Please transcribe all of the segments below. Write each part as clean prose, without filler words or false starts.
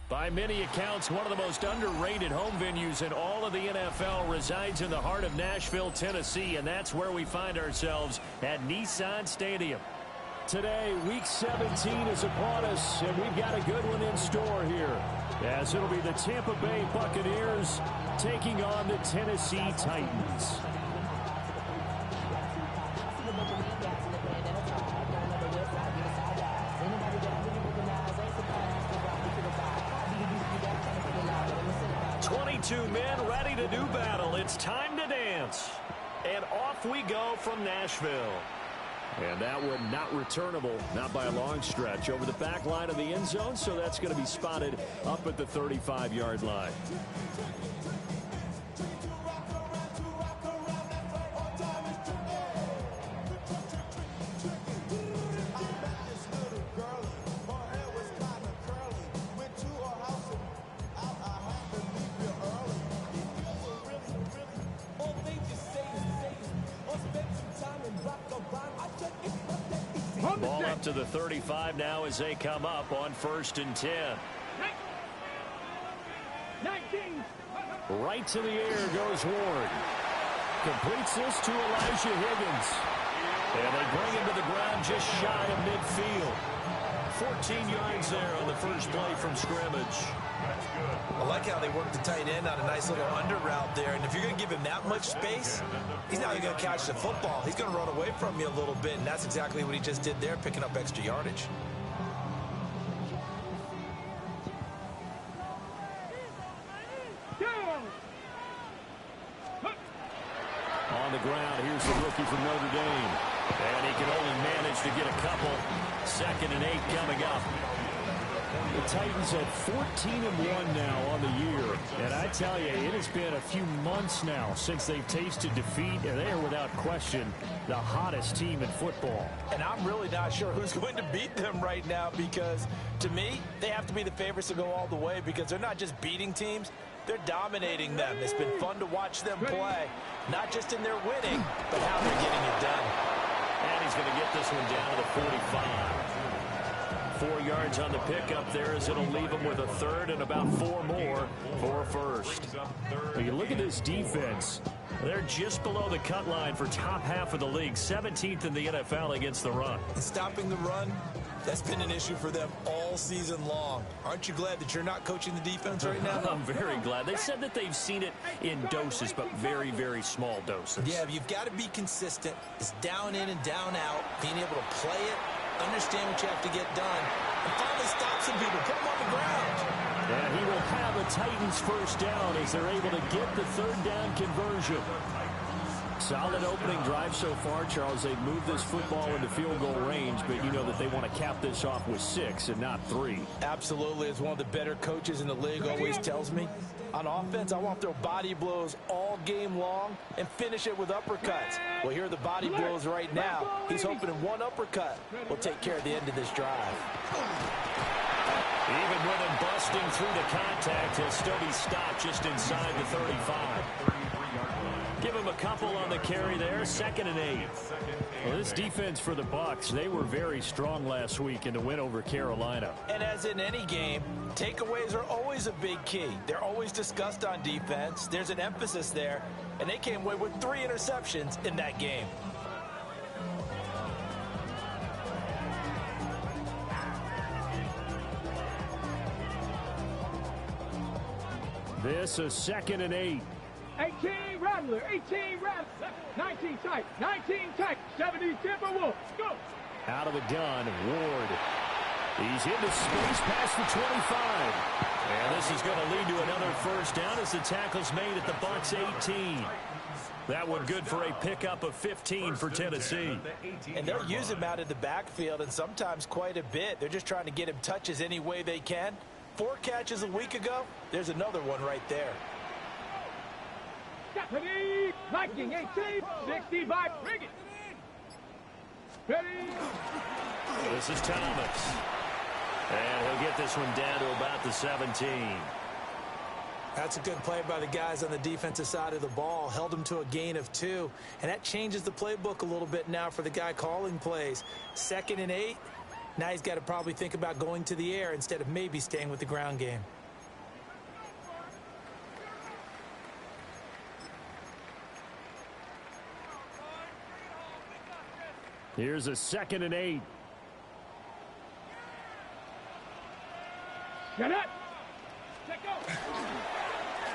By many accounts, one of the most underrated home venues in all of the NFL resides in the heart of Nashville, Tennessee, and that's where we find ourselves at Nissan Stadium. Today, Week 17 is upon us, and we've got a good one in store here, as it'll be the Tampa Bay Buccaneers taking on the Tennessee Titans. Two men ready to do battle. It's time to dance. And off we go from Nashville. And that one not returnable, not by a long stretch, over the back line of the end zone, so that's going to be spotted up at the 35-yard line. Ball up to the 35 now as they come up on 1st and 10. 19. Right to the air goes Ward. Completes this to Elijah Higgins. And they bring him to the ground just shy of midfield. 14 yards there on the first play from scrimmage. I like how they work the tight end on a nice little under route there. And if you're going to give him that much space, he's not even going to catch the football. He's going to run away from you a little bit, and that's exactly what he just did there, picking up extra yardage. On the ground, here's the rookie from Notre Dame. And he can only manage to get a couple. 2nd and 8 coming up. The Titans at 14-1 now on the year. And I tell you, it has been a few months now since they've tasted defeat, and they are without question the hottest team in football. And I'm really not sure who's going to beat them right now, because to me, they have to be the favorites to go all the way, because they're not just beating teams, they're dominating them. It's been fun to watch them play, not just in their winning, but how they're getting it done. And he's going to get this one down to the 45. 4 yards on the pickup there, as it'll leave him with a third and about 4 more for a first. When you look at this defense, they're just below the cut line for top half of the league, 17th in the NFL against the run. And stopping the run, that's been an issue for them all season long. Aren't you glad that you're not coaching the defense right now? I'm very glad. They said that they've seen it in doses, but very, very small doses. Yeah, you've got to be consistent. It's down in and down out, being able to play it, understand what you have to get done, and finally stop some people, put them on the ground. And he will have a Titans first down as they're able to get the 3rd down conversion. Solid opening drive so far, Charles. They've moved this football into field goal range, but you know that they want to cap this off with 6 and not 3. Absolutely. As one of the better coaches in the league always tells me, on offense, I want to throw body blows all game long and finish it with uppercuts. Well, here are the body blows right now. He's hoping in one uppercut will take care of the end of this drive. Even with him busting through the contact, he'll still be stopped just inside the 35. Give him a couple on the carry there. 2nd and 8. Well, this defense for the Bucs, they were very strong last week in the win over Carolina. And as in any game, takeaways are always a big key. They're always discussed on defense. There's an emphasis there, and they came away with 3 interceptions in that game. This is 2nd and 8. 18 Rattler, 18 Rattler, 19 tight, 19 tight, 70 Timber Wolf, go! Out of the gun, Ward. He's into space past the 25. And this is going to lead to another first down as the tackle's made at the Bucs 18. That one good for a pickup of 15 for Tennessee. And they'll use him out in the backfield, and sometimes quite a bit. They're just trying to get him touches any way they can. 4 catches a week ago, there's another one right there. Viking 18, 65, bring it. Ready. This is Thomas. And he'll get this one down to about the 17. That's a good play by the guys on the defensive side of the ball. Held him to a gain of 2. And that changes the playbook a little bit now for the guy calling plays. 2nd and 8. Now he's got to probably think about going to the air instead of maybe staying with the ground game. Here's a 2nd and 8. Get it. Check go.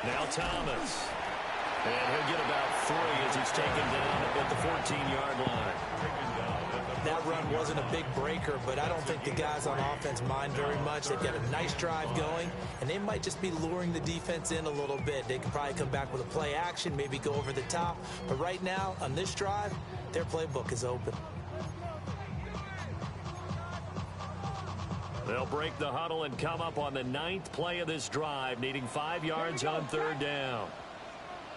Now Thomas. And he'll get about 3 as he's taken down at the 14-yard line. That run wasn't a big breaker, but I don't think the guys on offense mind very much. They've got a nice drive going, and they might just be luring the defense in a little bit. They could probably come back with a play action, maybe go over the top. But right now, on this drive, their playbook is open. They'll break the huddle and come up on the 9th play of this drive, needing 5 yards on 3rd down.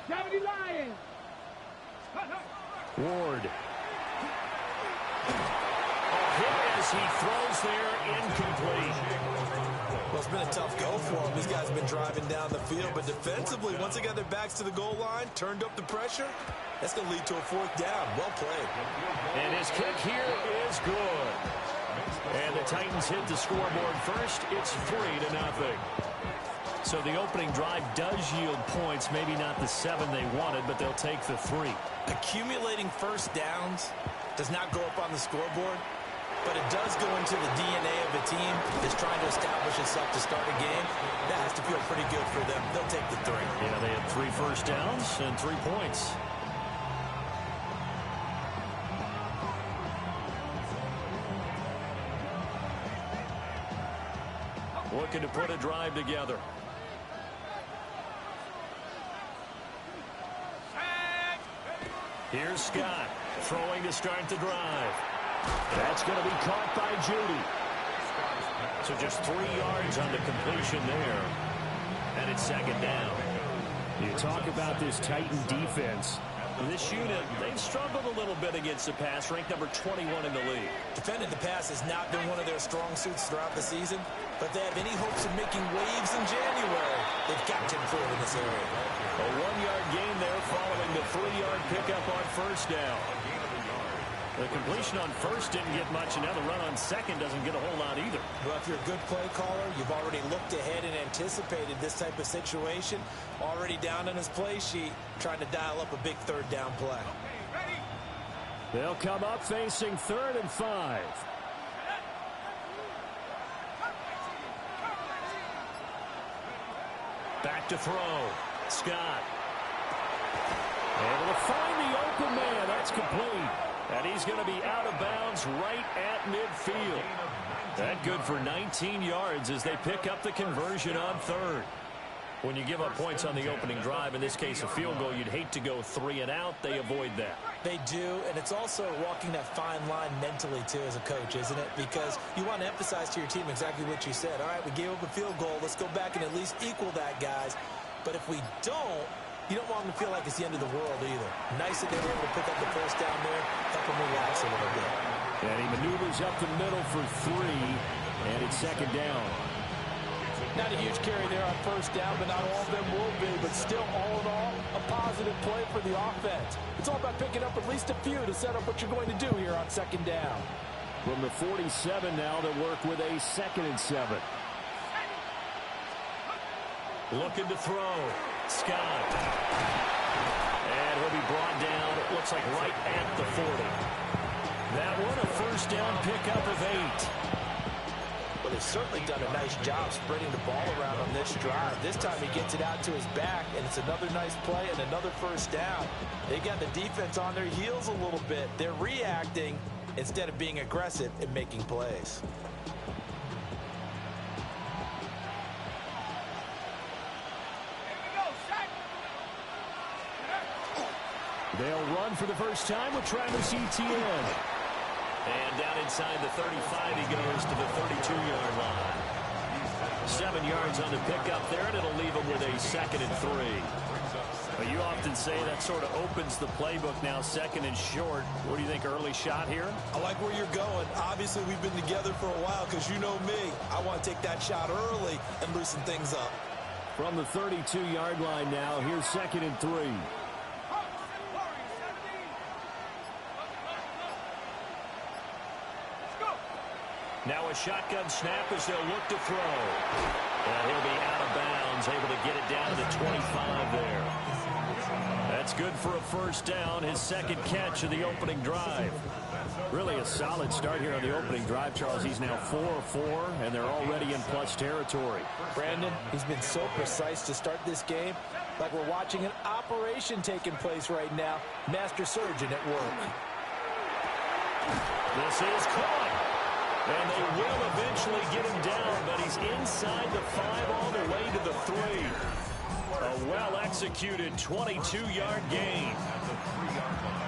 70 Lions. Ward. Hit as he throws there, incomplete. Well, it's been a tough go for them. These guys have been driving down the field, but defensively, once they got their backs to the goal line, turned up the pressure, that's going to lead to a 4th down. Well played. And his kick here is good. And the Titans hit the scoreboard first. It's 3-0. So the opening drive does yield points, maybe not the 7 they wanted, but they'll take the 3. Accumulating first downs does not go up on the scoreboard, but it does go into the DNA of a team that's trying to establish itself to start a game. That has to feel pretty good for them. They'll take the 3. Yeah, they had 3 first downs and 3 points. Looking to put a drive together. Here's Scott throwing to start the drive. That's going to be caught by Judy. So just 3 yards on the completion there. And it's 2nd down. You talk about this Titan defense. This unit, they've struggled a little bit against the pass, ranked number 21 in the league. Defending the pass has not been one of their strong suits throughout the season, but they have any hopes of making waves in January. They've got to improve in this area. A 1-yard gain there following the 3-yard pickup on 1st down. The completion on 1st didn't get much, and now the run on 2nd doesn't get a whole lot either. Well, if you're a good play caller, you've already looked ahead and anticipated this type of situation. Already down on his play sheet, trying to dial up a big 3rd down play. They'll come up facing 3rd and 5. Back to throw. Scott. Able to find the open man. That's complete. And he's going to be out of bounds right at midfield. That good for 19 yards as they pick up the conversion on 3rd. When you give up points on the opening drive, in this case a field goal, you'd hate to go 3 and out. They avoid that. They do, and it's also walking that fine line mentally, too, as a coach, isn't it? Because you want to emphasize to your team exactly what you said. All right, we gave up a field goal. Let's go back and at least equal that, guys. But if we don't, you don't want them to feel like it's the end of the world either. Nice that they were able to pick up the 1st down there, help them relax a little bit. And he maneuvers up the middle for 3, and it's 2nd down. Not a huge carry there on 1st down, but not all of them will be. But still, all in all, a positive play for the offense. It's all about picking up at least a few to set up what you're going to do here on 2nd down. From the 47 now, they work with a 2nd and 7. Looking to throw. Scott. And he'll be brought down, it looks like right at the 40. That one, a 1st down pickup of 8. Well, they've certainly done a nice job spreading the ball around on this drive. This time he gets it out to his back, and it's another nice play and another 1st down. They got the defense on their heels a little bit. They're reacting instead of being aggressive and making plays. They'll run for the first time with Travis Etienne. And down inside the 35, he goes to the 32-yard line. 7 yards on the pickup there, and it'll leave him with a 2nd and 3. But you often say that sort of opens the playbook now, 2nd and short. What do you think, early shot here? I like where you're going. Obviously, we've been together for a while because you know me. I want to take that shot early and loosen things up. From the 32-yard line now, here's 2nd and 3. Now a shotgun snap as they'll look to throw. And he'll be out of bounds, able to get it down to the 25 there. That's good for a first down, his second catch of the opening drive. Really a solid start here on the opening drive, Charles. He's now 4 of 4, and they're already in plus territory. Brandon, he's been so precise to start this game, like we're watching an operation taking place right now. Master surgeon at work. This is caught. And they will eventually get him down, but he's inside the 5 all the way to the 3. A well-executed 22-yard gain.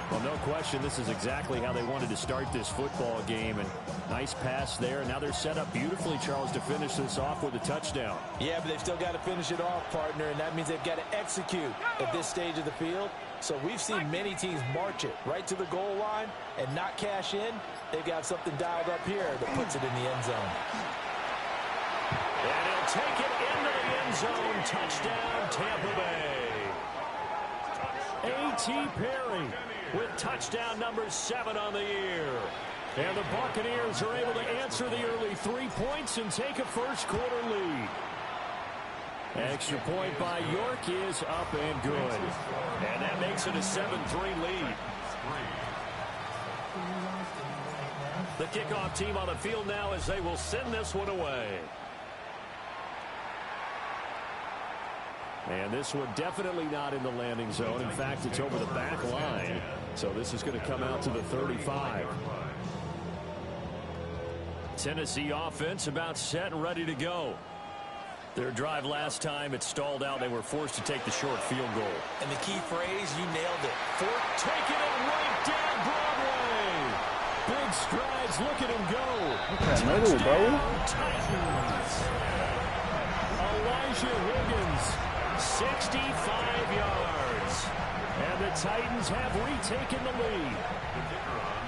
Well, no question, this is exactly how they wanted to start this football game. And nice pass there. Now they're set up beautifully, Charles, to finish this off with a touchdown. Yeah, but they've still got to finish it off, partner, and that means they've got to execute at this stage of the field. So we've seen many teams march it right to the goal line and not cash in. They've got something dialed up here that puts it in the end zone. And he'll take it into the end zone. Touchdown, Tampa Bay. A.T. Perry with touchdown number 7 on the year. And the Buccaneers are able to answer the early 3 points and take a first-quarter lead. Extra point by York is up and good. And that makes it a 7-3 lead. The kickoff team on the field now as they will send this one away. And this one definitely not in the landing zone. In fact, it's over the back line. So this is going to come out to the 35. Tennessee offense about set and ready to go. Their drive last time, it stalled out. They were forced to take the short field goal. And the key phrase, you nailed it. Taking it right down Broadway. Big strides. Look at him go. Touchdown, Titans. Elijah Higgins, 65 yards. And the Titans have retaken the lead.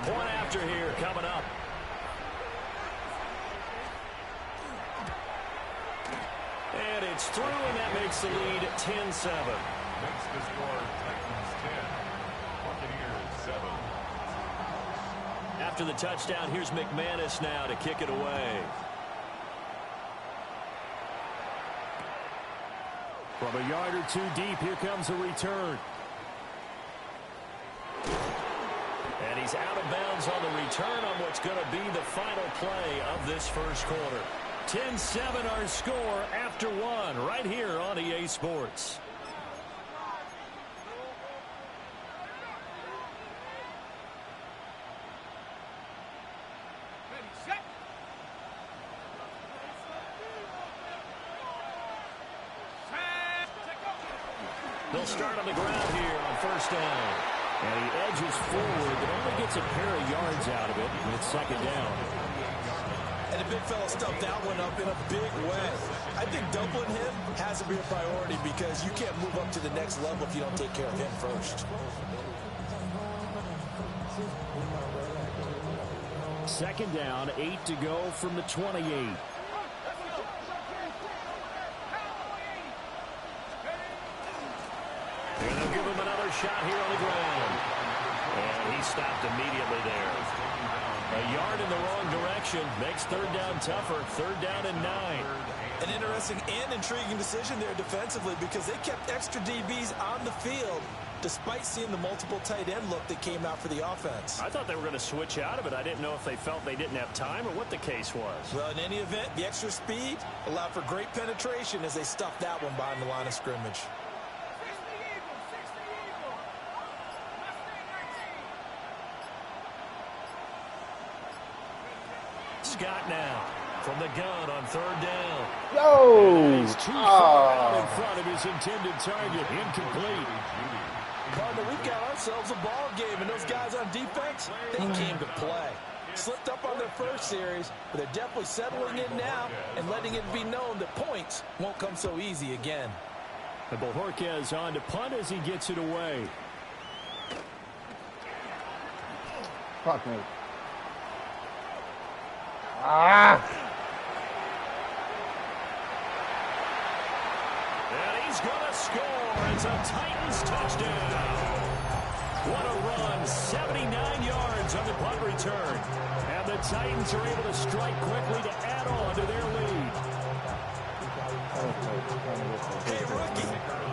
Point after here coming up. And it's through, and that makes the lead 10-7. Next to score, Titans 10, Buccaneers 7. After the touchdown, here's McManus now to kick it away. From a yard or two deep, here comes a return. And he's out of bounds on the return on what's going to be the final play of this first quarter. 10-7 our score after 1 right here on EA Sports. They'll start on the ground here on first down. And he edges forward, but only gets a pair of yards out of it, and it's second down. And the big fella stuffed that one up in a big way. I think doubling him has to be a priority because you can't move up to the next level if you don't take care of him first. Second down, 8 to go from the 28. And they'll give him another shot here on the ground. And he stopped immediately there. A yard in the wrong direction makes third down tougher. Third down and 9. An interesting and intriguing decision there defensively because they kept extra DBs on the field despite seeing the multiple tight end look that came out for the offense. I thought they were going to switch out of it. I didn't know if they felt they didn't have time or what the case was. Well, in any event, the extra speed allowed for great penetration as they stuffed that one behind the line of scrimmage. Scott now from the gun on third down. Yo! He's too far out in front of his intended target. Incomplete. Partner, we've got ourselves a ball game, and those guys on defense, they came to play. Slipped up on their first series, but they're definitely settling in now and letting it be known that points won't come so easy again. And Bojorquez on to punt as he gets it away. Fuck me. Ah! And he's going to score. It's a Titans touchdown. What a run. 79 yards on the punt return. And the Titans are able to strike quickly to add on to their lead. Hey, rookie,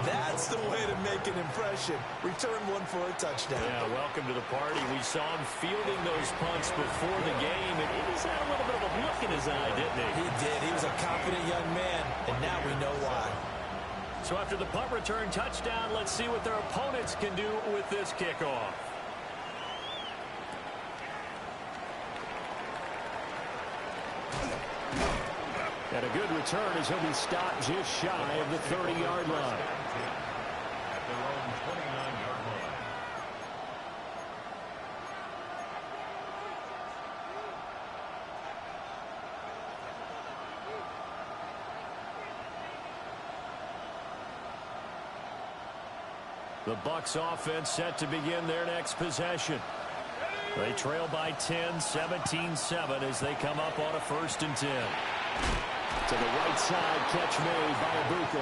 that's the way to make an impression. Return one for a touchdown. Yeah, welcome to the party. We saw him fielding those punts before the game, and he just had a little bit of a look in his eye, didn't he? He did. He was a confident young man, and now we know why. So after the punt return touchdown, let's see what their opponents can do with this kickoff. And a good return as he'll be stopped just shy of the 30-yard line. At their own 29-yard line. The Bucs offense set to begin their next possession. They trail by 10, 17-7 as they come up on a 1st and 10. To the right side, catch made by Ibuka.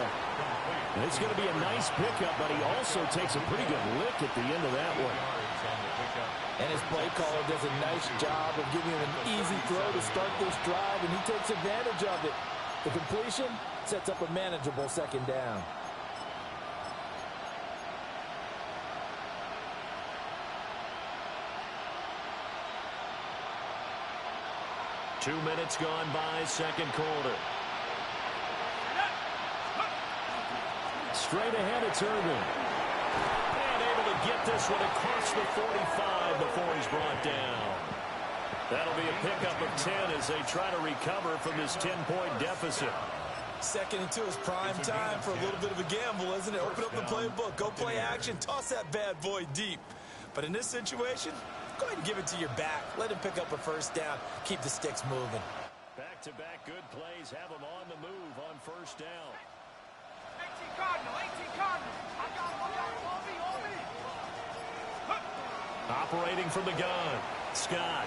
It's going to be a nice pickup, but he also takes a pretty good lick at the end of that one. And his play caller does a nice job of giving him an easy throw to start this drive, and he takes advantage of it. The completion sets up a manageable 2nd down. Two minutes gone by, 2nd quarter. Straight ahead, it's Irvin. And able to get this one across the 45 before he's brought down. That'll be a pickup of 10 as they try to recover from this 10-point deficit. 2nd and 2 is prime time for a little bit of a gamble, isn't it? Open up the playbook, go play action, toss that bad boy deep. But in this situation, go ahead and give it to your back. Let him pick up a 1st down. Keep the sticks moving. Back-to-back good plays have him on the move on 1st down. 18 Cardinal, 18 Cardinal. I got him, on me. Operating from the gun. Scott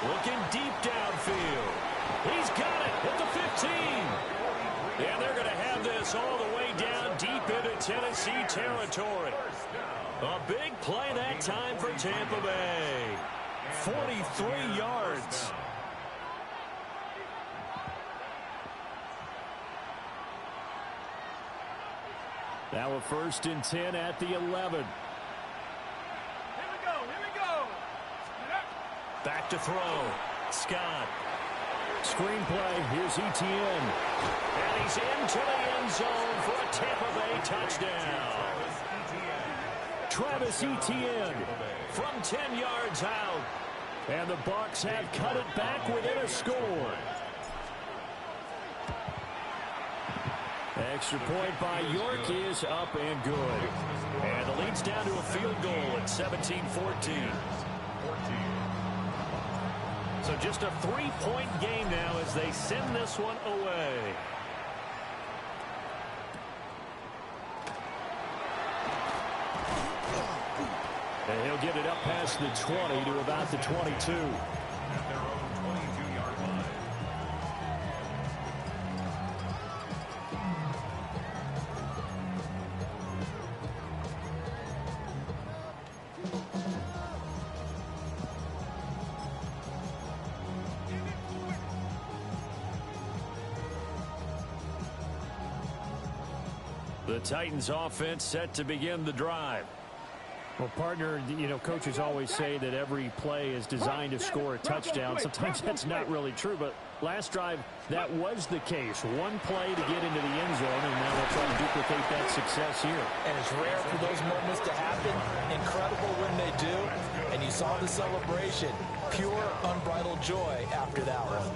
looking deep downfield. He's got it at the 15. And they're going to have this all the way down deep into Tennessee territory. A big play that time for Tampa Bay. 43 yards. Now a 1st and 10 at the 11. Here we go. Back to throw. Scott. Screenplay. Here's Etienne. And he's into the end zone for a Tampa Bay touchdown. Travis Etienne from 10 yards out. And the Bucs have cut it back within a score. Extra point by York is up and good. And the lead's down to a field goal at 17-14. So just a 3-point game now as they send this one away. And he'll get it up past the 20 to about the 22. At their own 22-yard line. The Titans offense set to begin the drive. Well, partner, coaches always say that every play is designed to score a touchdown. Sometimes that's not really true, but last drive, that was the case. One play to get into the end zone, and now they'll try to duplicate that success here. And it's rare for those moments to happen. Incredible when they do. And you saw the celebration. Pure, unbridled joy after that one.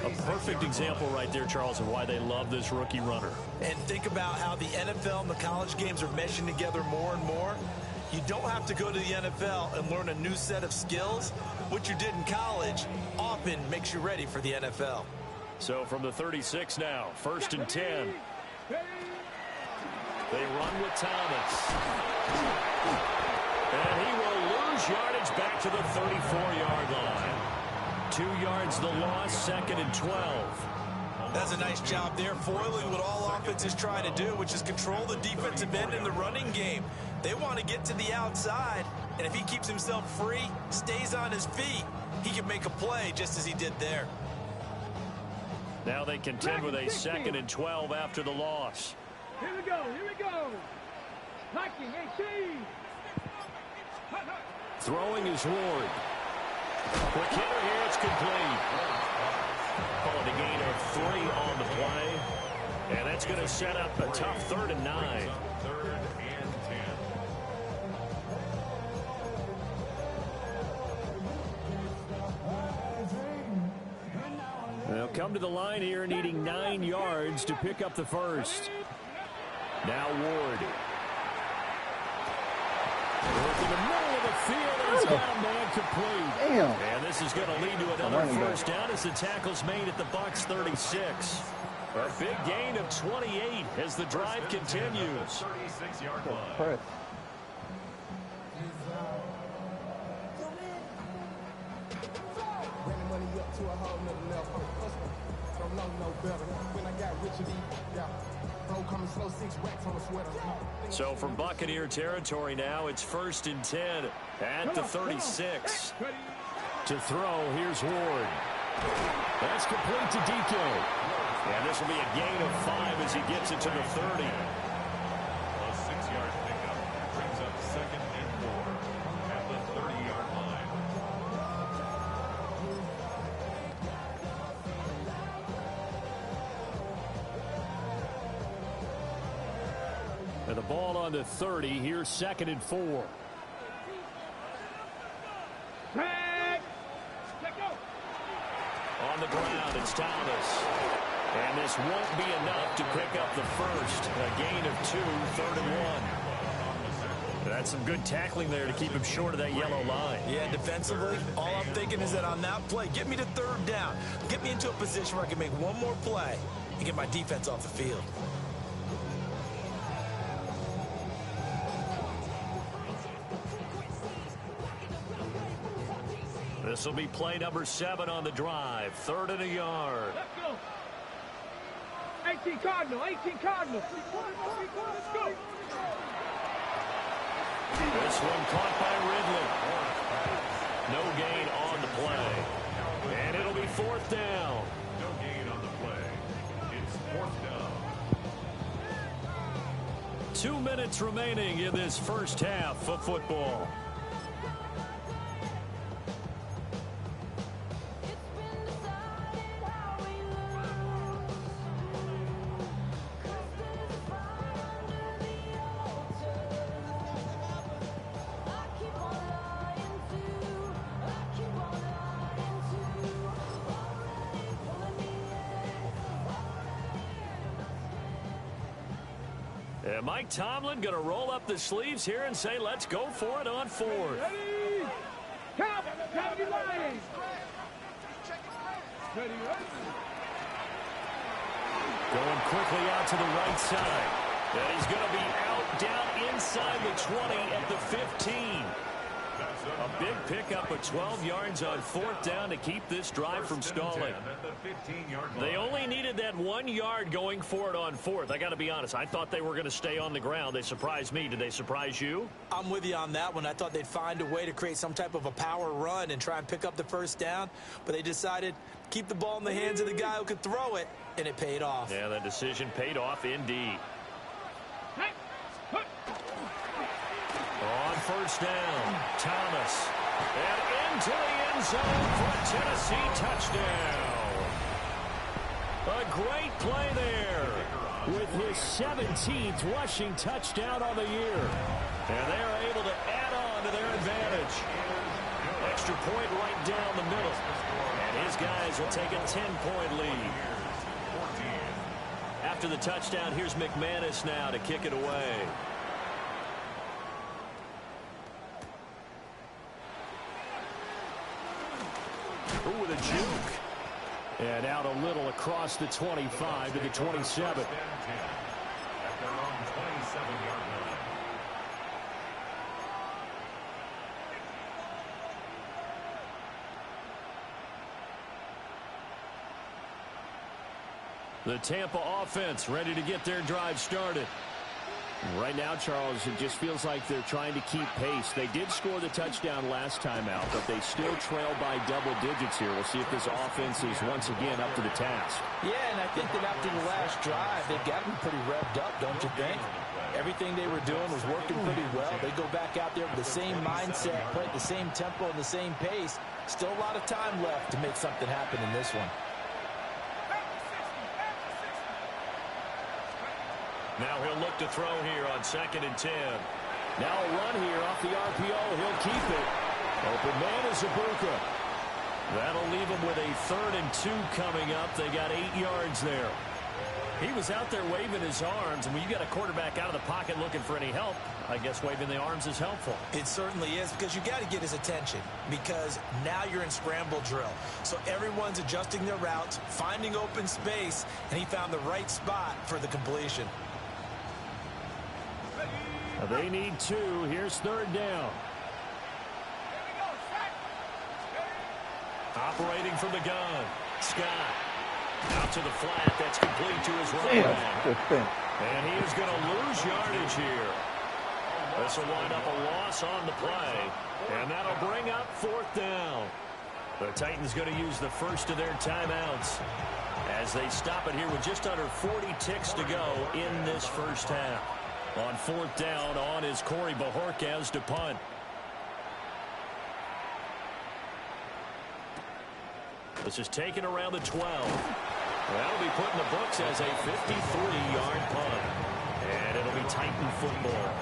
A perfect example right there, Charles, of why they love this rookie runner. And think about how the NFL and the college games are meshing together more and more. You don't have to go to the NFL and learn a new set of skills. What you did in college often makes you ready for the NFL. So from the 36 now, 1st and 10. They run with Thomas. And he will lose yardage back to the 34-yard line. 2 yards the loss, 2nd and 12. That's a nice job there, foiling what all offenses try to do, which is control the defensive end in the running game. They want to get to the outside, and if he keeps himself free, stays on his feet, he can make a play just as he did there. Now they contend with a 2nd and 12 after the loss. Here we go, here we go. Knocking 18. Throwing is Ward. Quick hitter here, it's complete. Calling a gain of 3 on the play. And that's going to set up a tough 3rd and 9. 3rd and 10. They'll come to the line here needing 9 yards to pick up the first. Now Ward. Work in the middle of the field, and he's got a man complete. Damn. And this is going to lead to another first down as the tackle's made at the Bucs 36. A big gain of 28 as the drive continues. 36-yard line. Press. So from Buccaneer territory now, it's 1st and 10 at the 36. To throw, here's Ward. That's complete to DK. And this will be a gain of 5 as he gets it to the 30. A 6-yard pickup brings up 2nd and 4 at the 30-yard line. And the ball on the 30. Here's 2nd and 4. On the ground, it's Thomas. And this won't be enough to pick up the first. A gain of 2, 3rd and 1. That's some good tackling there to keep him short of that yellow line. Yeah, defensively, all I'm thinking is that on that play, get me to 3rd down. Get me into a position where I can make one more play and get my defense off the field. This will be play number 7 on the drive. 3rd and a yard. Let's go. 18 Cardinal, 18 Cardinal. Let's go. This one caught by Ridley. No gain on the play. And it'll be 4th down. No gain on the play. It's 4th down. 2 minutes remaining in this first half of football. And Mike Tomlin going to roll up the sleeves here and say, let's go for it on 4th. Ready? Count. Count your lines. Ready, ready. Going quickly out to the right side. And he's going to be out down inside the 20 at the 15. A big pickup of 12 yards on 4th down to keep this drive from stalling. They only needed that 1 yard going for it on 4th. I got to be honest, I thought they were going to stay on the ground. They surprised me. Did they surprise you? I'm with you on that one. I thought they'd find a way to create some type of a power run and try and pick up the first down, but they decided to keep the ball in the hands of the guy who could throw it, and it paid off. Yeah, that decision paid off indeed. On 1st down, Thomas. And into the end zone for a Tennessee touchdown. A great play there with his 17th rushing touchdown on the year. And they're able to add on to their advantage. Extra point right down the middle. And his guys will take a 10-point lead. After the touchdown, here's McManus now to kick it away. Ooh, with a juke. And out a little across the 25 to the 27. At their own 27-yard line. The Tampa offense ready to get their drive started. Right now, Charles, it just feels like they're trying to keep pace. They did score the touchdown last time out, but they still trail by double digits here. We'll see if this offense is once again up to the task. Yeah, and I think that after the last drive, they got them pretty revved up, don't you think? Everything they were doing was working pretty well. They go back out there with the same mindset, play at the same tempo and the same pace. Still a lot of time left to make something happen in this one. Now he'll look to throw here on 2nd and 10. Now a run here off the RPO. He'll keep it. Open man is Ibuka. That'll leave him with a 3rd and 2 coming up. They got 8 yards there. He was out there waving his arms, and when you got a quarterback out of the pocket looking for any help, I guess waving the arms is helpful. It certainly is, because you got to get his attention, because now you're in scramble drill. So everyone's adjusting their routes, finding open space, and he found the right spot for the completion. They need 2. Here's 3rd down. Operating from the gun. Scott. Out to the flat. That's complete to his running back. And he is going to lose yardage here. This will wind up a loss on the play. And that'll bring up 4th down. The Titans going to use the first of their timeouts as they stop it here with just under 40 ticks to go in this first half. On 4th down, on is Corey Bajorquez to punt. This is taken around the 12. That'll be put in the books as a 53-yard punt. And it'll be Titan football.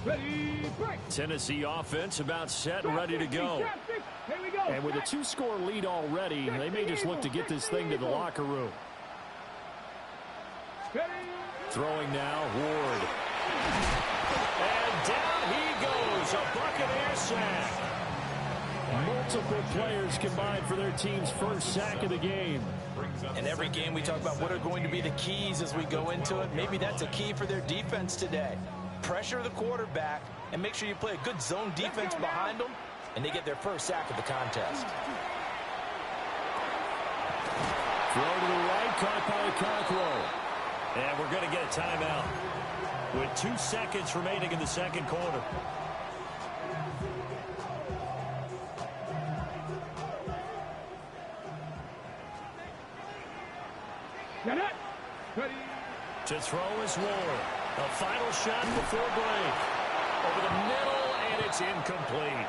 Ready, break. Tennessee offense about set and ready to go. Here we go. And with a 2-score lead already, they may just look to get this thing to the locker room. Throwing now, Ward. And down he goes, a Buccaneer sack. Multiple players combined for their team's first sack of the game. In every game we talk about what are going to be the keys as we go into it. Maybe that's a key for their defense today. Pressure the quarterback and make sure you play a good zone defense behind them, and they get their first sack of the contest. Throw to the right, caught by Cockrell. And we're going to get a timeout with 2 seconds remaining in the second quarter. Get it. Ready. To throw is Ward. A final shot before break. Over the middle, and it's incomplete.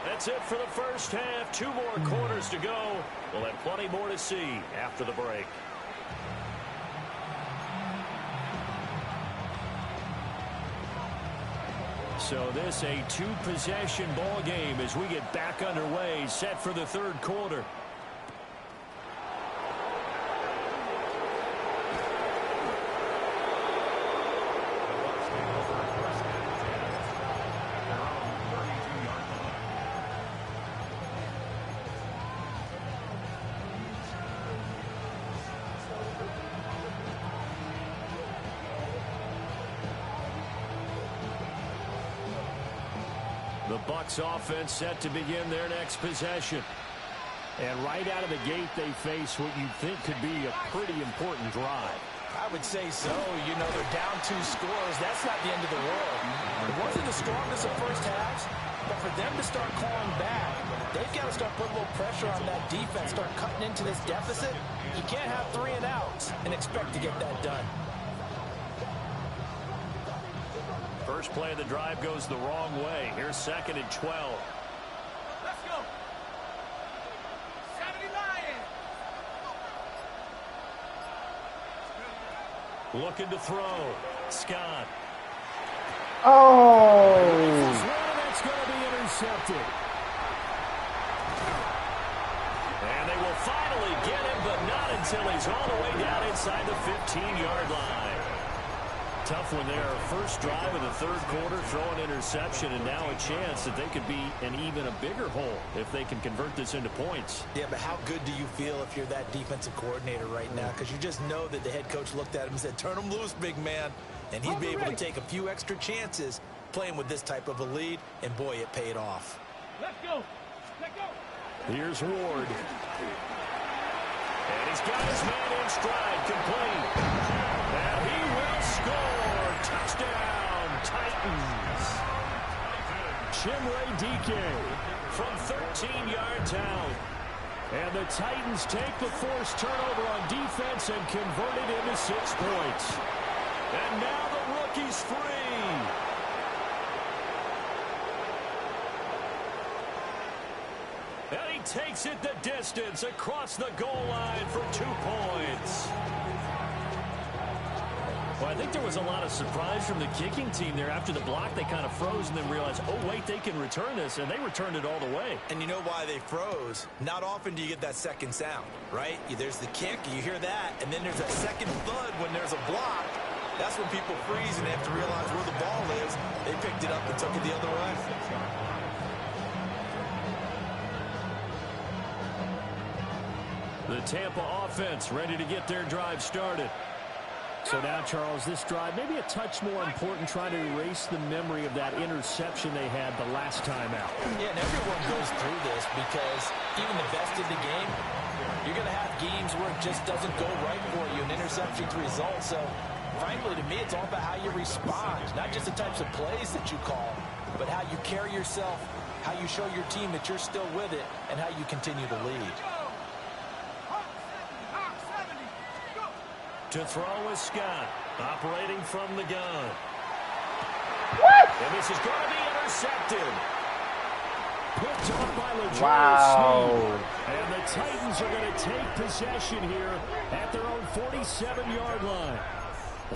That's it for the first half. 2 more quarters to go. We'll have plenty more to see after the break. So this a 2-possession ball game as we get back underway, set for the third quarter. The Bucs offense set to begin their next possession. And right out of the gate, they face what you'd think could be a pretty important drive. I would say so. You know, they're down 2 scores. That's not the end of the world. It wasn't the strongest of first halves, but for them to start calling back, they've got to start putting a little pressure on that defense, start cutting into this deficit. You can't have 3 and outs and expect to get that done. First play of the drive goes the wrong way. Here's 2nd and 12. Let's go. 70 Lions. Looking to throw. Scott. Oh! That's going to be intercepted. And they will finally get him, but not until he's all the way down inside the 15-yard line. Tough one there. First drive of the third quarter, throw an interception, and now a chance that they could be in even a bigger hole if they can convert this into points. Yeah, but how good do you feel if you're that defensive coordinator right now? Because you just know that the head coach looked at him and said, turn him loose, big man. And he'd be able to take a few extra chances playing with this type of a lead, and boy, it paid off. Let's go. Let's go. Here's Ward. And he's got his man in stride, complete. And he will score. Touchdown, Titans. Chimere Dike from 13 yards out. And the Titans take the forced turnover on defense and convert it into 6 points. And now the rookie's free. And he takes it the distance across the goal line for 2 points. Well, I think there was a lot of surprise from the kicking team there. After the block, they kind of froze and then realized, oh, wait, they can return this, and they returned it all the way. And you know why they froze? Not often do you get that second sound, right? There's the kick, you hear that, and then there's that second thud when there's a block. That's when people freeze and they have to realize where the ball is. They picked it up and took it the other way. The Tampa offense ready to get their drive started. So now, Charles, this drive, maybe a touch more important, trying to erase the memory of that interception they had the last time out. Yeah, and everyone goes through this because even the best in the game, you're going to have games where it just doesn't go right for you, and interceptions result. So, frankly, to me, it's all about how you respond, not just the types of plays that you call, but how you carry yourself, how you show your team that you're still with it, and how you continue to lead. To throw is Scott, operating from the gun. And this is going to be intercepted. Picked up by LeJarry Wow. Sneed. And the Titans are going to take possession here at their own 47-yard line.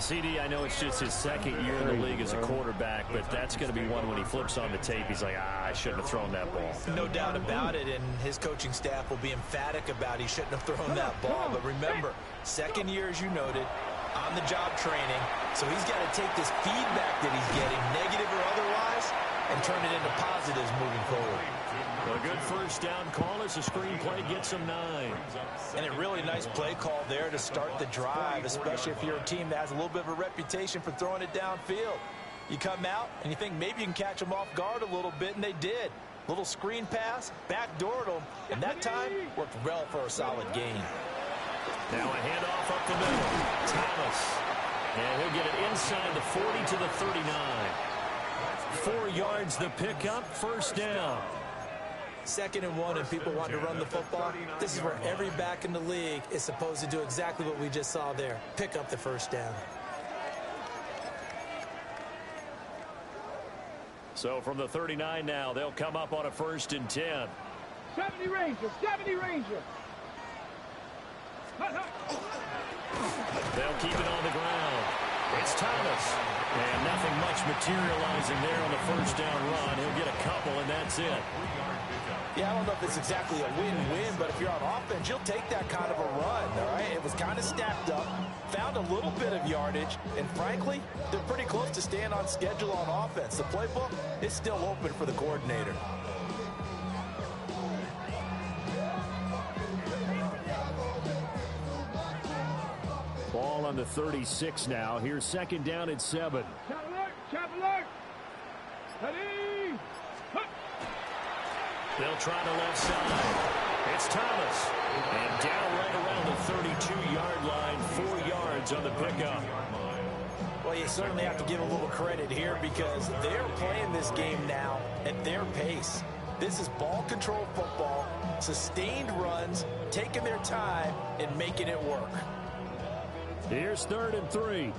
CD, I know it's just his second year in the league as a quarterback, but that's going to be one when he flips on the tape. He's like, I shouldn't have thrown that ball. No doubt about it, and his coaching staff will be emphatic about he shouldn't have thrown that ball. But remember, second year, as you noted, on-the-job training, so he's got to take this feedback that he's getting, negative or otherwise, and turn it into positives moving forward. A good first down call as the screenplay gets him 9. And a really nice play call there to start the drive, especially if you're a team that has a little bit of a reputation for throwing it downfield. You come out and you think maybe you can catch them off guard a little bit, and they did. Little screen pass, backdoored them, and that time worked well for a solid gain. Now a handoff up the middle. Thomas. And he'll get it inside the 40 to the 39. 4 yards the pickup, first down. 2nd and 1, and people want to run the football. This is where every back in the league is supposed to do exactly what we just saw there. Pick up the first down. So from the 39 now, they'll come up on a 1st and 10. 70 Ranger, 70 Ranger. They'll keep it on the ground. It's Thomas. And nothing much materializing there on the first down run. He'll get a couple, and that's it. Yeah, I don't know if it's exactly a win-win, but if you're on offense, you'll take that kind of a run, all right? It was kind of stacked up, found a little bit of yardage, and frankly, they're pretty close to staying on schedule on offense. The playbook is still open for the coordinator. Ball on the 36 now. Here's 2nd down at 7. Chap alert. Ready. They'll try the left side. It's Thomas. And down right around the 32-yard line, 4 yards on the pickup. Well, you certainly have to give a little credit here because they're playing this game now at their pace. This is ball control football, sustained runs, taking their time, and making it work. Here's 3rd and 3.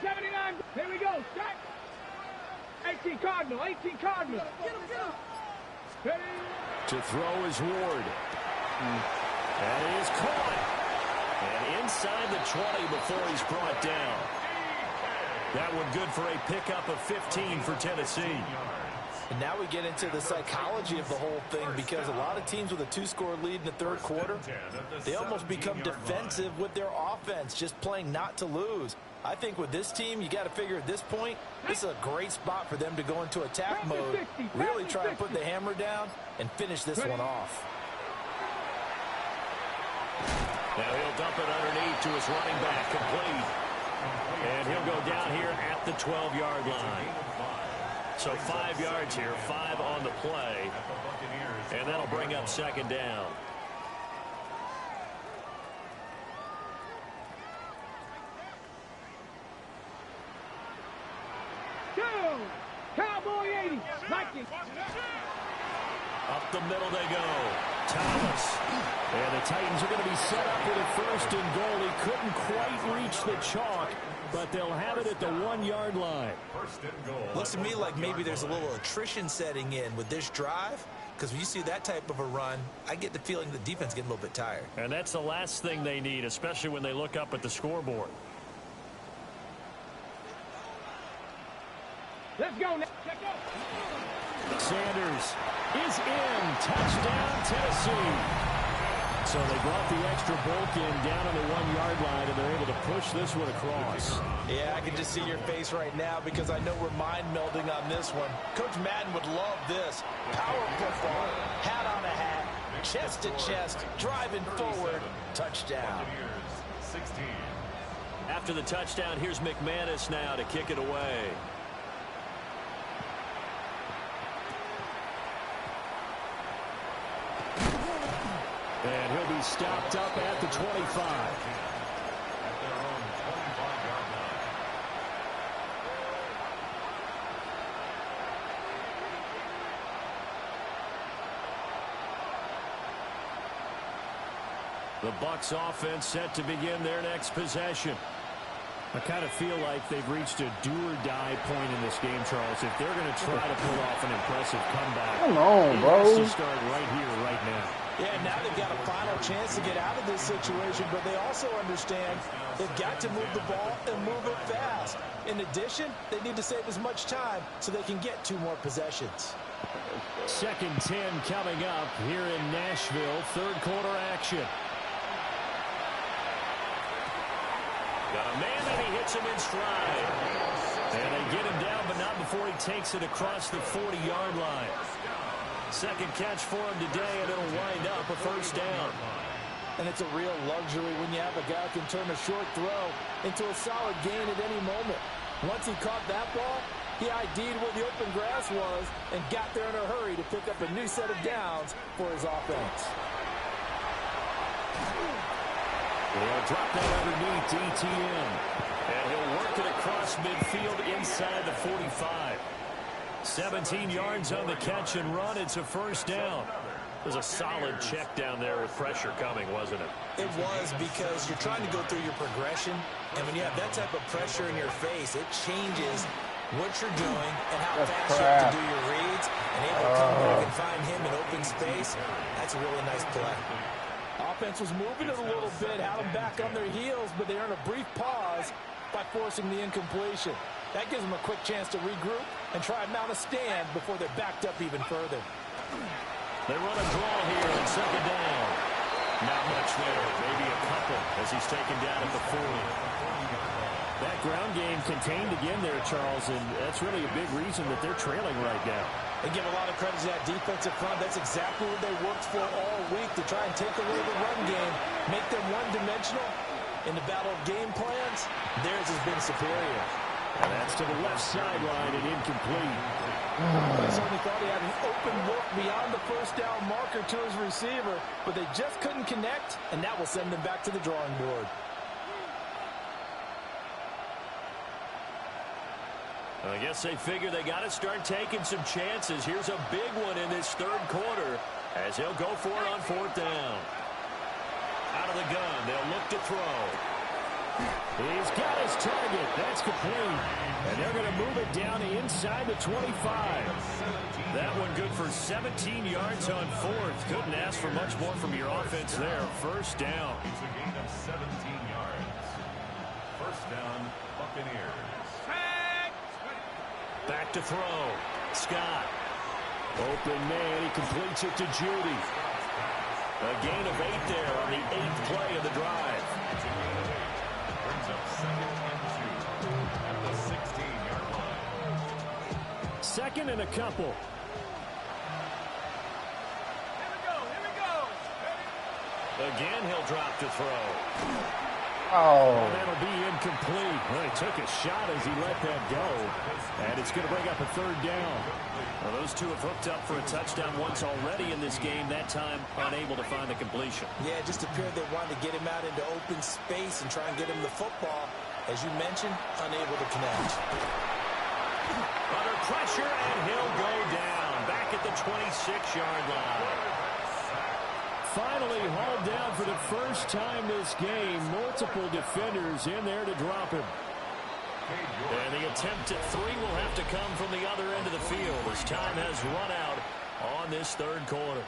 79. Here we go. Start. 18 Cardinal. 18 Cardinal. Get him. Ready. To throw is Ward. And he is caught. And inside the 20 before he's brought down. That one good for a pickup of 15 for Tennessee. And now we get into the psychology of the whole thing because a lot of teams with a 2-score lead in the 3rd quarter, they almost become defensive with their offense, just playing not to lose. I think with this team, you got to figure at this point, this is a great spot for them to go into attack mode, really try to put the hammer down and finish this one off. Now he'll dump it underneath to his running back, complete. And he'll go down here at the 12-yard line. So 5 yards here, 5 on the play. And that'll bring up second down. Cowboy 80, 19. Up the middle they go. Thomas. And the Titans are going to be set up with a first and goal. He couldn't quite reach the chalk, but they'll have it at the 1-yard line. First and goal. Looks to me like maybe there's a little attrition setting in with this drive, because when you see that type of a run, I get the feeling the defense getting a little bit tired. And that's the last thing they need, especially when they look up at the scoreboard. Let's go now. Check out. Sanders is in. Touchdown, Tennessee. So they brought the extra bulk in down on the 1-yard line, and they're able to push this one across. Yeah, I can just see your face right now because I know we're mind melding on this one. Coach Madden would love this. Power football, hat on a hat, chest to chest, driving forward, touchdown. 16. After the touchdown, here's McManus now to kick it away. And he'll be stopped up at the 25. At their own 25-yard line. The Bucs offense set to begin their next possession. I kind of feel like they've reached a do-or-die point in this game, Charles. If they're going to try to pull off an impressive comeback, come on, it bro. has to start right here, right now. Yeah, now they've got a final chance to get out of this situation, but they also understand they've got to move the ball and move it fast. In addition, they need to save as much time so they can get 2 more possessions. 2nd 10 coming up here in Nashville. 3rd quarter action. Got a man, and he hits him in stride. And they get him down, but not before he takes it across the 40-yard line. 2nd catch for him today, and it'll wind up a first down. And it's a real luxury when you have a guy who can turn a short throw into a solid gain at any moment. Once he caught that ball, he ID'd where the open grass was and got there in a hurry to pick up a new set of downs for his offense. They'll drop that underneath to ETN. And he'll work it across midfield inside the 45. 17 yards on the catch and run. It's a first down. It was a solid check down there with pressure coming, wasn't it? It was, because you're trying to go through your progression, and when you have that type of pressure in your face, it changes what you're doing and how fast you have to do your reads, and able to come back and find him in open space. That's a really nice play. Offense was moving it a little bit, had them back on their heels, but they earned a brief pause by forcing the incompletion. That gives them a quick chance to regroup and try and mount a stand before they're backed up even further. They run a draw here on 2nd down. Not much there, maybe a couple as he's taken down at the 40. That ground game contained again there, Charles, and that's really a big reason that they're trailing right now. They give a lot of credit to that defensive front. That's exactly what they worked for all week, to try and take away the run game, make them one-dimensional. In the battle of game plans, theirs has been superior. And that's to the left sideline and incomplete. I certainly thought he had an open look beyond the first down marker to his receiver, but they just couldn't connect, and that will send them back to the drawing board. I guess they figure they got to start taking some chances. Here's a big one in this 3rd quarter as he'll go for it on 4th down. Out of the gun, they'll look to throw. He's got his target. That's complete. And they're going to move it down inside the 25. That one good for 17 yards on 4th. Couldn't ask for much more from your offense there. First down. It's a gain of 17 yards. First down, Buccaneers. Back to throw. Scott. Open man. He completes it to Judy. A gain of 8 there on the 8th play of the drive. Brings up 2nd and 2 at the 16-yard line. 2nd and a couple. Here we go. Again, he'll drop to throw. Oh. That'll be incomplete. Well, he took a shot as he let that go. And it's going to bring up a third down. Well, those two have hooked up for a touchdown once already in this game, that time unable to find the completion. Yeah, it just appeared they wanted to get him out into open space and try and get him the football. As you mentioned, unable to connect. Under pressure, and he'll go down. Back at the 26-yard line. Finally hauled down for the first time this game. Multiple defenders in there to drop him. And the attempt at 3 will have to come from the other end of the field as time has run out on this third quarter.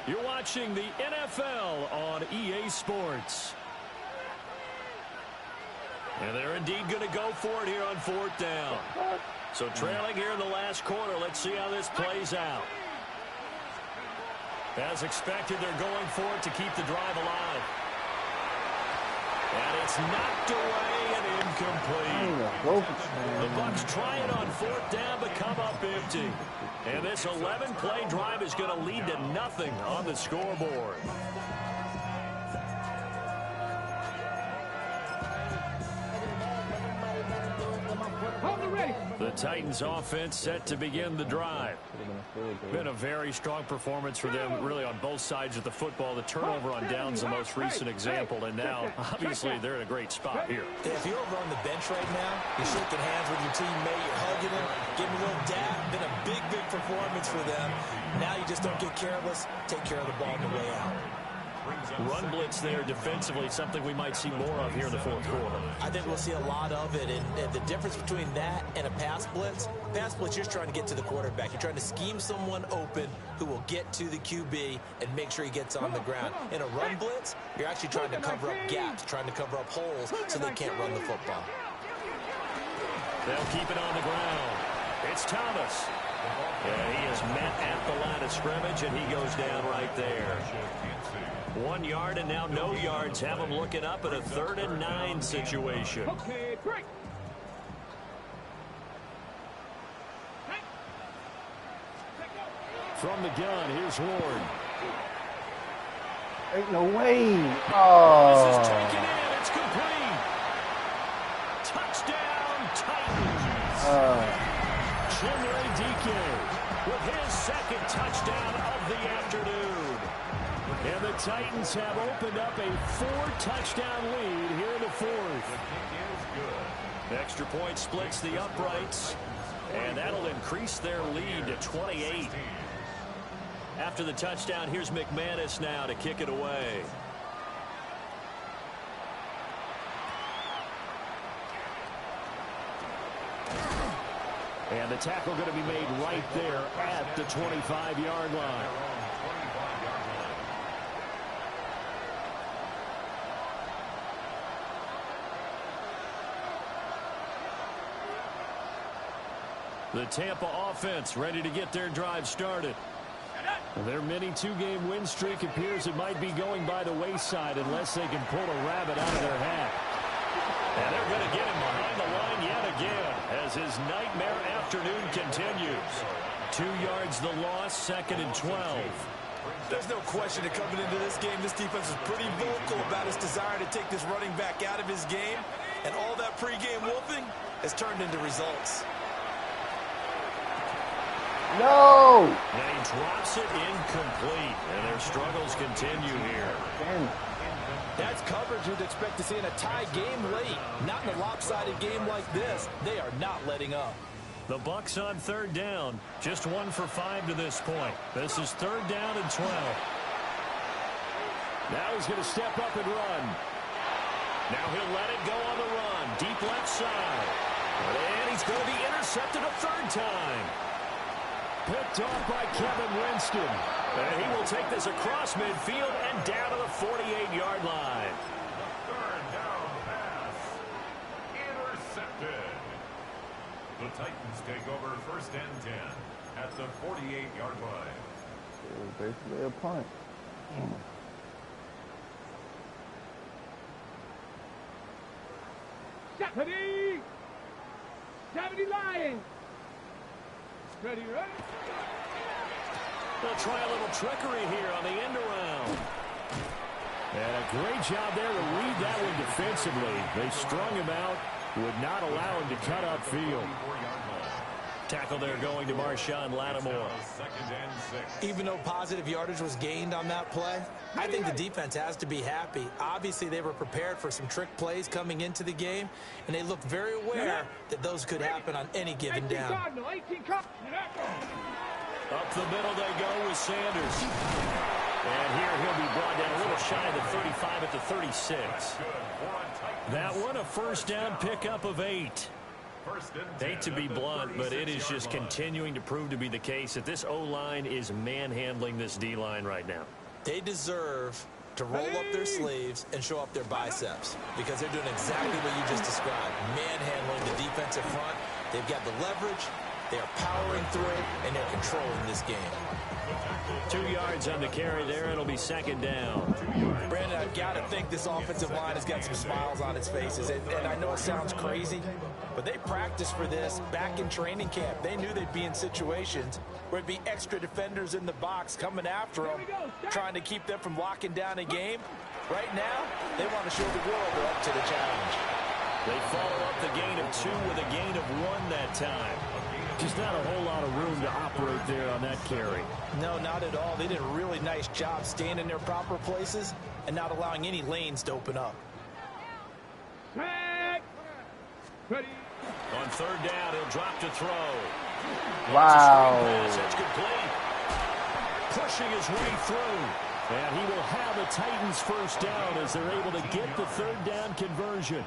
You're watching the NFL on EA Sports. And they're indeed going to go for it here on 4th down. So trailing here in the last quarter, let's see how this plays out. As expected, they're going for it to keep the drive alive. And it's knocked away and incomplete. The Bucs try it on 4th down, but come up empty. And this 11-play drive is going to lead to nothing on the scoreboard. The Titans offense set to begin the drive. Been a very strong performance for them, really, on both sides of the football. The turnover on downs the most recent example, and now, obviously, they're in a great spot here. If you're over on the bench right now, you're shaking hands with your teammate, you're hugging him, giving him a little dab. Been a big, big performance for them. Now you just don't get careless. Take care of the ball on the way out. Run blitz there defensively, something we might see more of here in the 4th quarter. I think we'll see a lot of it, and the difference between that and a pass blitz, you're just trying to get to the quarterback. You're trying to scheme someone open who will get to the QB and make sure he gets on the ground. In a run blitz, you're actually trying to cover up gaps, trying to cover up holes so they can't run the football. They'll keep it on the ground. It's Thomas. Yeah, he is met at the line of scrimmage, and he goes down right there. 1 yard, and now no yards. Have them looking up at a 3rd and 9 situation. Okay, break. From the gun, here's Ward. Ain't no way. This is taken in. It's complete. Touchdown, Titans. Chinray DK with his 2nd touchdown of the afternoon. And the Titans have opened up a 4-touchdown lead here in the 4th. Extra point splits the uprights, and that'll increase their lead to 28. After the touchdown, here's McManus now to kick it away. And the tackle going to be made right there at the 25-yard line. The Tampa offense ready to get their drive started. Their mini 2-game win streak appears it might be going by the wayside unless they can pull a rabbit out of their hat. And they're going to get him behind the line yet again as his nightmare afternoon continues. 2 yards the loss, 2nd and 12. There's no question that coming into this game, this defense is pretty vocal about its desire to take this running back out of his game. And all that pregame wolfing has turned into results. No! And he drops it incomplete, and their struggles continue here. That's coverage you'd expect to see in a tie game late. Not in a lopsided game like this. They are not letting up. The Bucs on 3rd down. Just 1 for 5 to this point. This is 3rd down and 12. Now he's going to step up and run. Now he'll let it go on the run. Deep left side. And he's going to be intercepted a 3rd time. Picked off by Kevin Winston. And he will take this across midfield and down to the 48-yard line. 3rd down pass. Intercepted. The Titans take over 1st and 10 at the 48-yard line. It was basically a punt. Stephanie! 70 Lions! Ready, ready? They'll try a little trickery here on the end around. And a great job there to read that one defensively. They strung him out, would not allow him to cut upfield. Tackle there going to Marshawn Lattimore. Even though positive yardage was gained on that play, I think the defense has to be happy. Obviously, they were prepared for some trick plays coming into the game, and they looked very aware that those could happen on any given down. Up the middle they go with Sanders. And here he'll be brought down a little shy of the 35 at the 36. That one a first down pickup of 8. Hate to be blunt, but it is just continuing to prove to be the case that this O-line is manhandling this D-line right now. They deserve to roll up their sleeves and show up their biceps because they're doing exactly what you just described, manhandling the defensive front. They've got the leverage, they're powering through, and they're controlling this game. 2 yards on the carry there. It'll be second down. Brandon, I've got to think this offensive line has got some smiles on its faces. And I know it sounds crazy, but they practiced for this back in training camp. They knew they'd be in situations where it'd be extra defenders in the box coming after them, trying to keep them from locking down a game. Right now, they want to show the world they're up to the challenge. They follow up the gain of 2 with a gain of 1 that time. Just not a whole lot of room to operate there on that carry. No, not at all. They did a really nice job staying in their proper places and not allowing any lanes to open up. Ready. On third down, he'll drop to throw. Wow. That's complete. Pushing his way through. And he will have the Titans first down as they're able to get the third down conversion.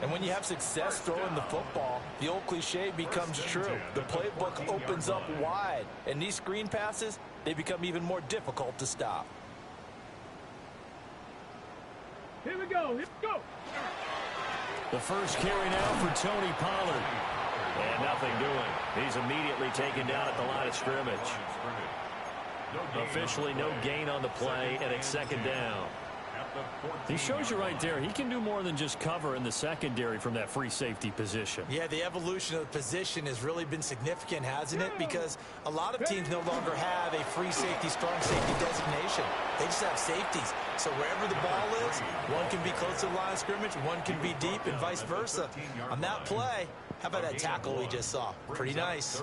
And when you have success throwing the football, the old cliche becomes true. The playbook opens up wide, and these screen passes, they become even more difficult to stop. Here we go. Here we go. The first carry now for Tony Pollard. And nothing doing. He's immediately taken down at the line of scrimmage. Officially no gain on the play, and it's second down. He shows you right there, he can do more than just cover in the secondary from that free safety position. Yeah, the evolution of the position has really been significant, hasn't it? Because a lot of teams no longer have a free safety, strong safety designation. They just have safeties. So wherever the ball is, one can be close to the line of scrimmage, one can be deep, and vice versa. On that play, how about that tackle we just saw? Pretty nice.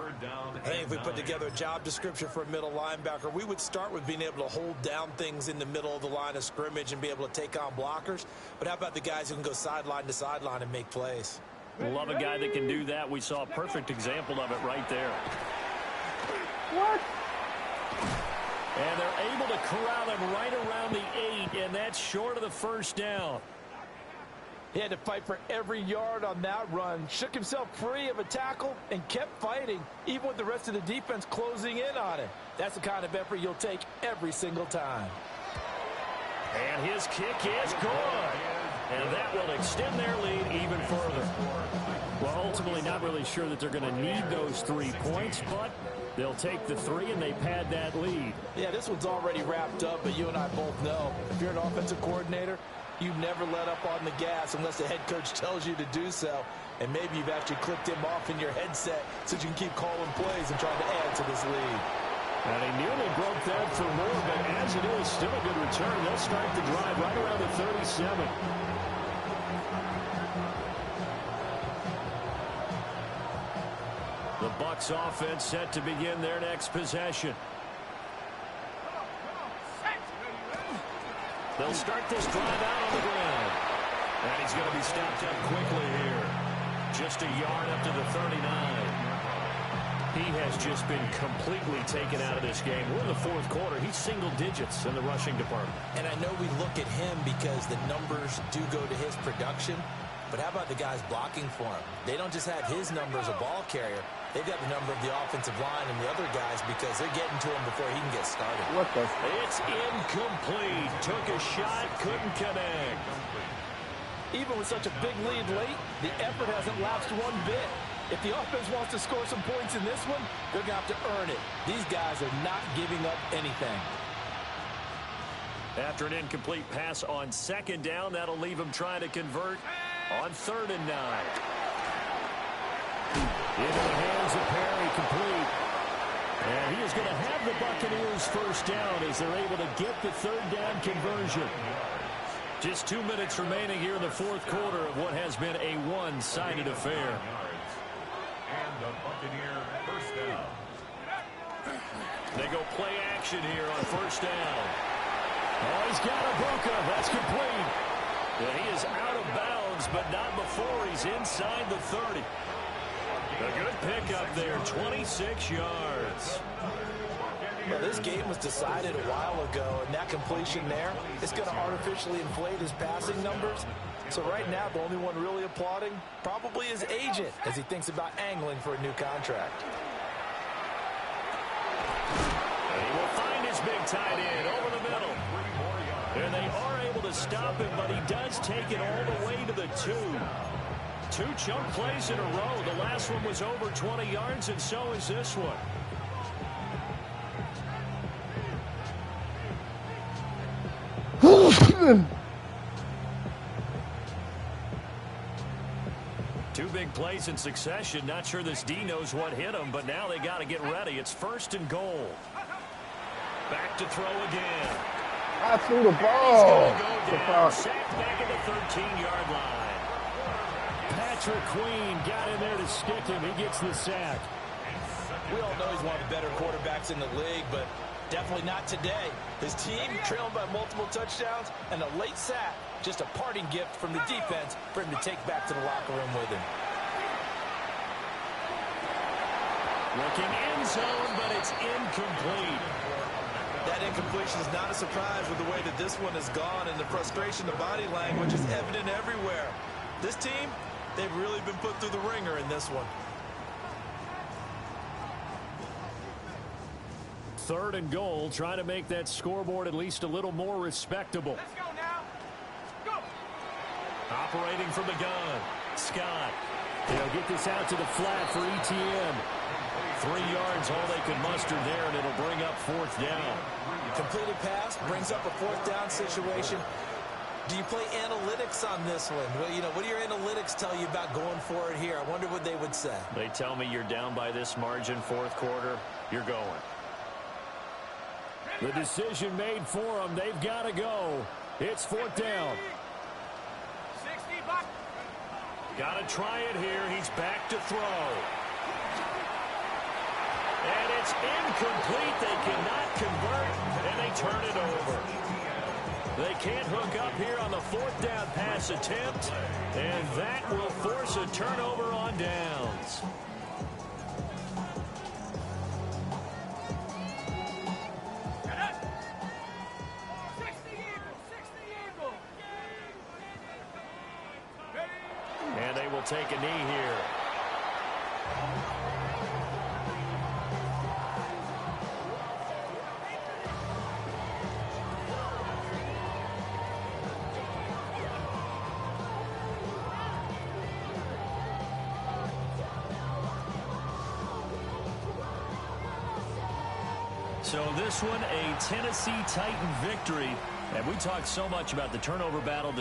I think if we put together a job description for a middle linebacker, we would start with being able to hold down things in the middle of the line of scrimmage and be able to take on blockers. But how about the guys who can go sideline to sideline and make plays? Love a guy that can do that. We saw a perfect example of it right there. What? And they're able to corral him right around the 8, and that's short of the first down. He had to fight for every yard on that run, shook himself free of a tackle, and kept fighting, even with the rest of the defense closing in on him. That's the kind of effort you'll take every single time. And his kick is good. And that will extend their lead even further. Well, ultimately not really sure that they're going to need those 3 points, but they'll take the 3 and they pad that lead. Yeah, this one's already wrapped up, but you and I both know if you're an offensive coordinator, you never let up on the gas unless the head coach tells you to do so. And maybe you've actually clicked him off in your headset so you can keep calling plays and trying to add to this lead. And he nearly broke that for more, but as it is, still a good return. They'll start the drive right around the 37. The Bucs offense set to begin their next possession. They'll start this drive out on the ground. And he's going to be stopped up quickly here. Just a yard up to the 39. He has just been completely taken out of this game. We're in the fourth quarter. He's single digits in the rushing department. And I know we look at him because the numbers do go to his production. But how about the guys blocking for him? They don't just have his number as a ball carrier. They've got the number of the offensive line and the other guys because they're getting to him before he can get started. What the? It's incomplete. Took a shot, couldn't connect. Even with such a big lead late, the effort hasn't lapsed one bit. If the offense wants to score some points in this one, they're going to have to earn it. These guys are not giving up anything. After an incomplete pass on second down, that'll leave him trying to convert on 3rd and 9. Into the hands of Perry, complete. And he is going to have the Buccaneers first down as they're able to get the third down conversion. Just 2 minutes remaining here in the fourth quarter of what has been a one-sided affair. And the Buccaneer first down. They go play action here on first down. Oh, he's got Ibuka. That's complete. And he is out of bounds, but not before he's inside the 30. A good pickup there, 26 yards. Well, this game was decided a while ago, and that completion there is going to artificially inflate his passing numbers. So right now, the only one really applauding probably his agent as he thinks about angling for a new contract. And he will find his big tight end over the middle. And they are able to stop him, but he does take it all the way to the 2. 2 chunk plays in a row. The last one was over 20 yards, and so is this one. Two big plays in succession. Not sure this D knows what hit him, but now they got to get ready. It's 1st and goal. Back to throw again. I threw the ball. He's going to go down. Sacked back at the 13-yard line. Patrick Queen got in there to stick him. He gets the sack. We all know he's one of the better quarterbacks in the league, but definitely not today. His team trailing by multiple touchdowns, and a late sack, just a parting gift from the defense for him to take back to the locker room with him. Looking end zone, but it's incomplete. That incompletion is not a surprise with the way that this one has gone, and the frustration, the body language is evident everywhere. This team, they've really been put through the ringer in this one. 3rd and goal, trying to make that scoreboard at least a little more respectable. Let's go now. Go. Operating from the gun, Scott. They'll get this out to the flat for ETN. 3 yards, all they could muster there, and it'll bring up 4th down. Completed pass brings up a 4th down situation. Do you play analytics on this one? Well, what do your analytics tell you about going for it here? I wonder what they would say. They tell me you're down by this margin, 4th quarter, you're going. The decision made for them. They've got to go. It's 4th down. 60 bucks. Got to try it here. He's back to throw. And it's incomplete. They cannot convert, and they turn it over. They can't hook up here on the 4th down pass attempt, and that will force a turnover on downs. And they will take a knee here. So this one, a Tennessee Titan victory. And we talked so much about the turnover battle